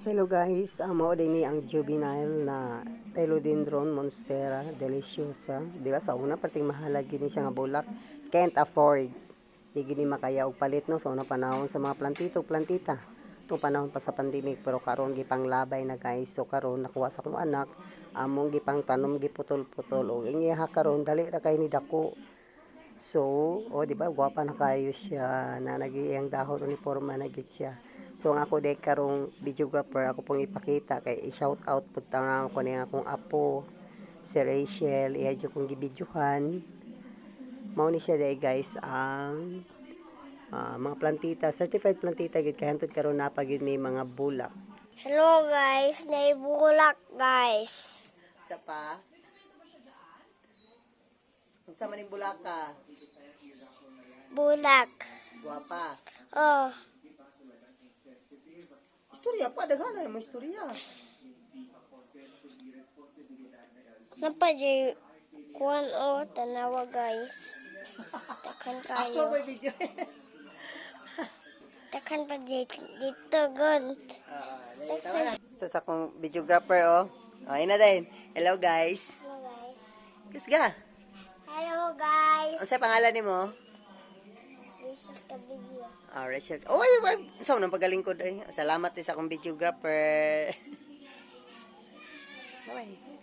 Hello guys, mao din ni ang juvenile na Philodendron monstera deliciosa. Di ba sa una parting mahalag gini siya nga bulak, can't afford. Di gini makaya og palit no sa una panahon sa mga plantita. No panahon pa sa pandemic pero karon gipang labay na guys. So karon nakuha sa akong anak, among gipang tanom giputol-putol og ingiha karon dali ra kay ni dako. So, di ba, gwapa na kayo siya, na nag-iiyang dahon, uniforma na gid siya. So, ang ako day karong videographer, ako pong ipakita, kay i-shout out po tanang ko niya akong apo, si Rachel, iya dyan kong gibidyuhan. Mao ni siya day guys, ang mga plantita, certified plantita, gid kahantod karon napagid may mga bulak. Hello guys, naibulak guys. Sa pa? Unsa man ning bulak ka? Bulak. Gwapa. Oh, Istorya pa, daghan na mo istorya. napajay kuan o tanawa guys. Takan Ako kayo. may video. Takan pa dito gun. Sa akong videographer, oh. Ayun na din. Hello, guys. Hello guys. Kusga. Hello guys. Ano sa pangalan ni mo? This is the video. Rachel. Oh, ay. Saan nang pagalingkod ay. Salamat din sa akong videographer. Bye-bye.